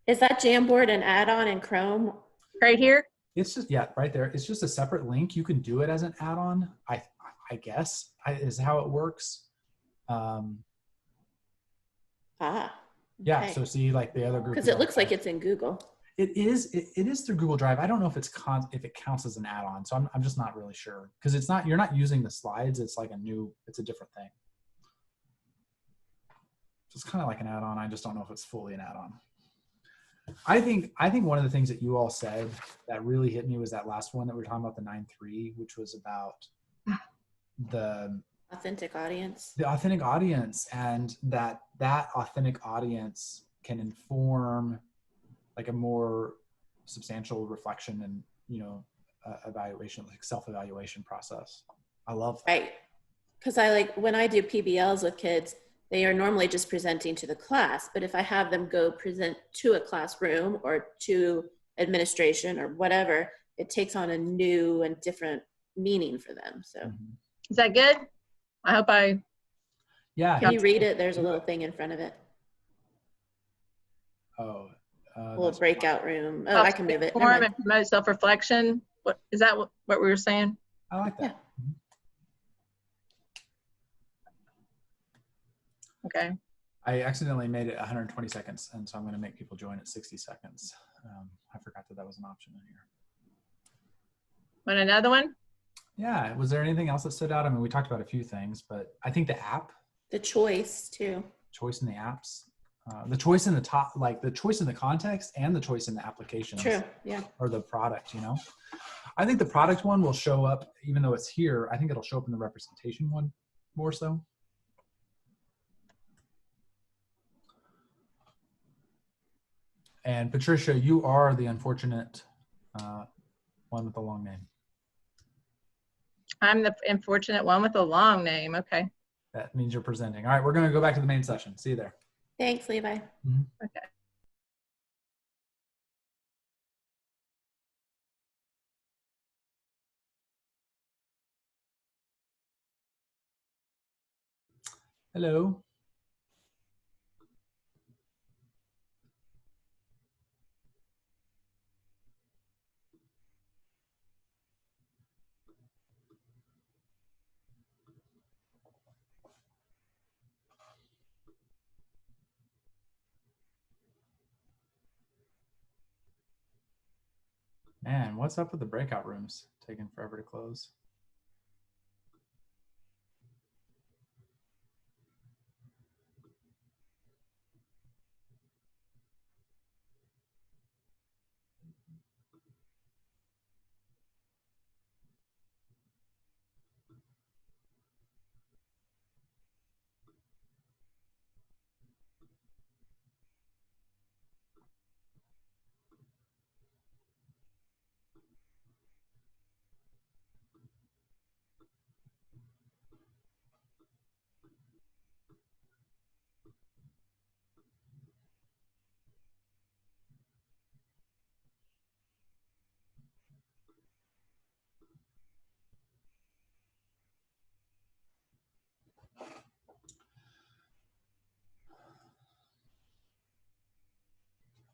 Is that Jamboard an add-on in Chrome? Right here? It's just, right there. It's just a separate link. You can do it as an add-on, I guess, is how it works. Okay. Yeah, so see like the other group. Because it looks like it's in Google. It is through Google Drive. I don't know if it's if it counts as an add-on. So I'm just not really sure, because you're not using the slides. It's like it's a different thing. So it's kind of like an add-on. I just don't know if it's fully an add-on. I think one of the things that you all said that really hit me was that last one that we were talking about, the 9.3, which was about the Authentic audience. the authentic audience, and that authentic audience can inform like a more substantial reflection and, evaluation, like self-evaluation process. I love that. Right. Because I when I do PBLs with kids, they are normally just presenting to the class. But if I have them go present to a classroom or to administration or whatever, it takes on a new and different meaning for them. So Is that good? I hope Yeah. can you read it? There's a little thing in front of it. Oh, A little that's- breakout room. Oh, I can move it. Never Form mind. and promote self-reflection. What is that? What we were saying? I like that. Okay. I accidentally made it 120 seconds, and so I'm going to make people join at 60 seconds. I forgot that was an option in here. Want another one? Yeah. Was there anything else that stood out? I mean, we talked about a few things, but I think the app, The choice too. choice in the apps, the choice in the top, like the choice in the context and the choice in the applications. True. Yeah. Or the product, I think the product one will show up, even though it's here. I think it'll show up in the representation one more so. And Patricia, you are the unfortunate one with the long name. I'm the unfortunate one with a long name. Okay. That means you're presenting. All right, we're going to go back to the main session. See you there. Thanks, Levi. Okay. Hello. Man, what's up with the breakout rooms taking forever to close?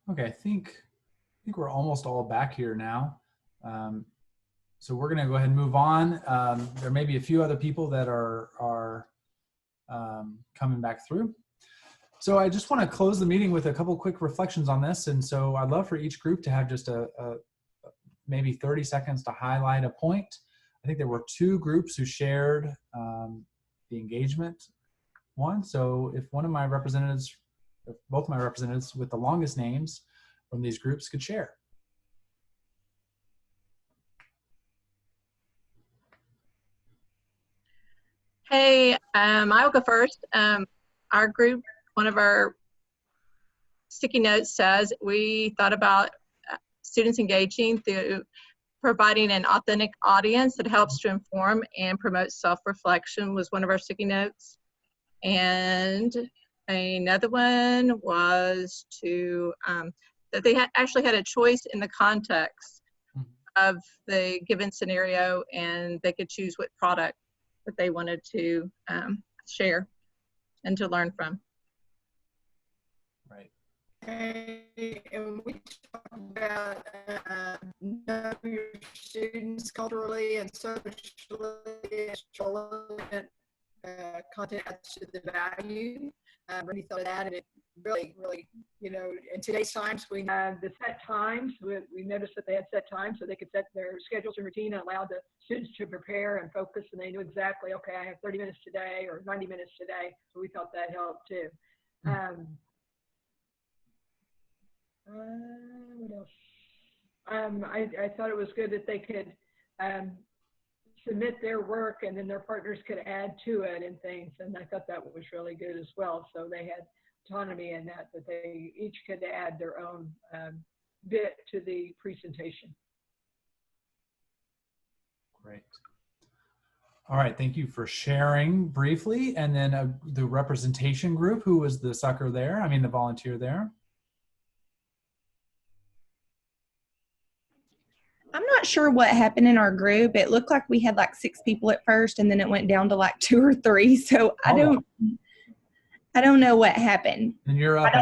Okay, I think we're almost all back here now. So we're going to go ahead and move on. There may be a few other people that are coming back through. So I just want to close the meeting with a couple quick reflections on this. And so I'd love for each group to have just a maybe 30 seconds to highlight a point. I think there were 2 groups who shared the engagement one. So if one of my representatives, if both of my representatives with the longest names from these groups could share. Hey, I will go first. Our group, one of our sticky notes says we thought about students engaging through providing an authentic audience that helps to inform and promote self-reflection was one of our sticky notes. And another one was to that they actually had a choice in the context of the given scenario, and they could choose what product that they wanted to share and to learn from. Right. And we talked about know your students culturally and socially, relevant content to the value. Really thought of that, and it really in today's times, we have the set times. We noticed that they had set times so they could set their schedules and routine and allow the students to prepare and focus, and they knew exactly, okay, I have 30 minutes today or 90 minutes today. So we thought that helped too. What else? I thought it was good that they could submit their work and then their partners could add to it and things. And I thought that was really good as well. So they had autonomy in that they each could add their own bit to the presentation. Great. All right, thank you for sharing briefly. And then the representation group, who was the sucker there? I mean, the volunteer there. I'm not sure what happened in our group. It looked like we had like 6 people at first, and then it went down to like 2 or 3. So I don't know what happened. And you're up.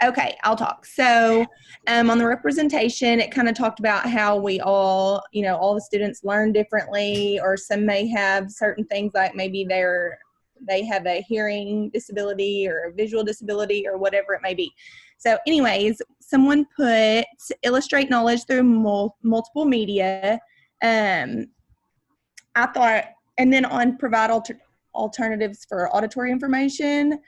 Okay, I'll talk. So on the representation, it kind of talked about how we all, all the students learn differently, or some may have certain things like maybe they have a hearing disability or a visual disability or whatever it may be. So anyways, someone put illustrate knowledge through multiple media. I thought, and then on provide alternatives for auditory information,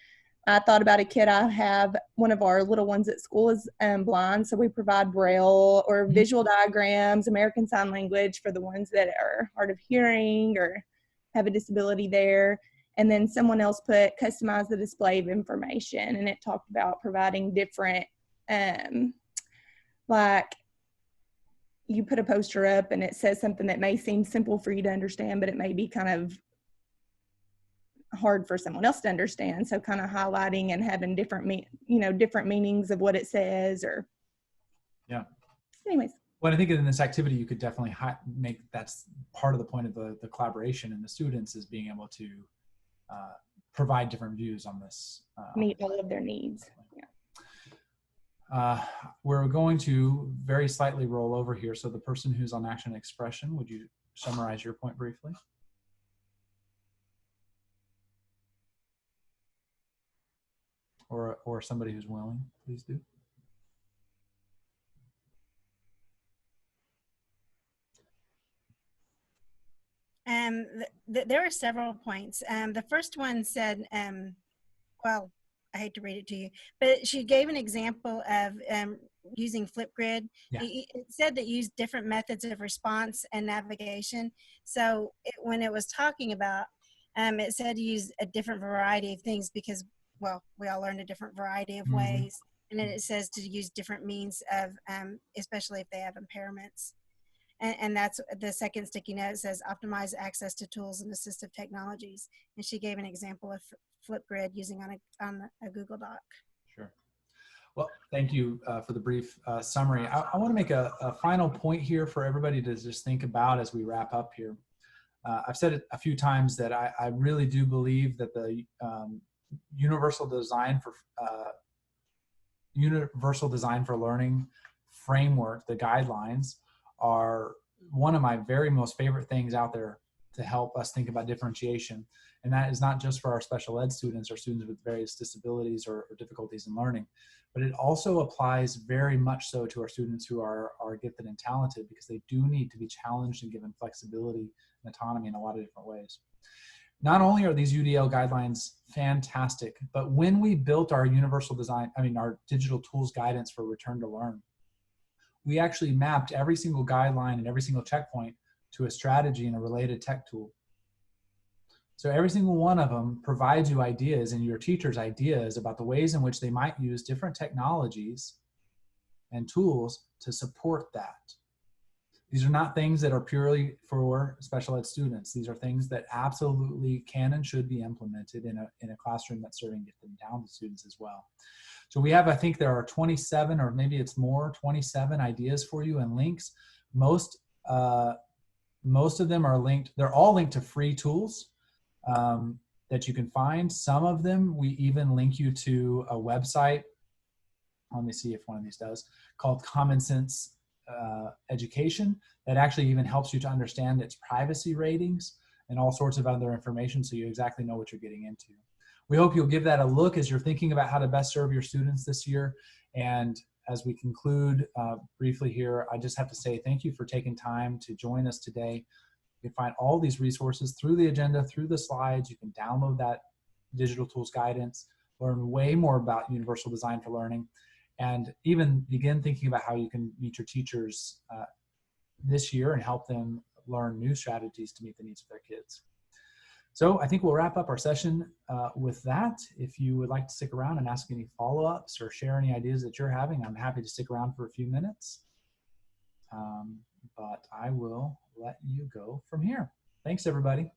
I thought about a kid I have. One of our little ones at school is blind, so we provide Braille or visual diagrams, American Sign Language for the ones that are hard of hearing or have a disability there. And then someone else put customize the display of information, and it talked about providing different, like you put a poster up and it says something that may seem simple for you to understand, but it may be kind of hard for someone else to understand. So kind of highlighting and having different meanings of what it says, or anyways. Well, I think in this activity, you could definitely make that's part of the point of the collaboration and the students is being able to provide different views on this. Meet all of their needs. Yeah. We're going to very slightly roll over here. So the person who's on action expression, would you summarize your point briefly? Or somebody who's willing, please do. There are several points. The first one said, well, I hate to read it to you, but she gave an example of using Flipgrid. Yeah. It said that used different methods of response and navigation. So when it was talking about, it said to use a different variety of things because, well, we all learned a different variety of ways. And then it says to use different means of, especially if they have impairments. And that's the second sticky note. Says optimize access to tools and assistive technologies. And she gave an example of Flipgrid using on a Google Doc. Sure. Well, thank you for the brief summary. I want to make a final point here for everybody to just think about as we wrap up here. I've said it a few times that I really do believe that the universal design for learning framework, the guidelines, are one of my very most favorite things out there to help us think about differentiation. And that is not just for our special ed students or students with various disabilities or difficulties in learning, but it also applies very much so to our students who are gifted and talented, because they do need to be challenged and given flexibility and autonomy in a lot of different ways. Not only are these UDL guidelines fantastic, but when we built our our digital tools guidance for return to learn, we actually mapped every single guideline and every single checkpoint to a strategy and a related tech tool. So every single one of them provides you ideas and your teachers ideas about the ways in which they might use different technologies and tools to support that. These are not things that are purely for special ed students. These are things that absolutely can and should be implemented in a classroom that's serving gifted and talented students as well. So we have, I think there are 27, or maybe it's more, 27 ideas for you and links. Most of them are linked. They're all linked to free tools that you can find. Some of them, we even link you to a website. Let me see if one of these does, called Common Sense Education, that actually even helps you to understand its privacy ratings and all sorts of other information, so you exactly know what you're getting into. we hope you'll give that a look as you're thinking about how to best serve your students this year. And as we conclude briefly here, I just have to say thank you for taking time to join us today. You can find all these resources through the agenda, through the slides. You can download that digital tools guidance, learn way more about universal design for learning, and even begin thinking about how you can meet your teachers this year and help them learn new strategies to meet the needs of their kids. So I think we'll wrap up our session with that. If you would like to stick around and ask any follow-ups or share any ideas that you're having, I'm happy to stick around for a few minutes. But I will let you go from here. Thanks, everybody.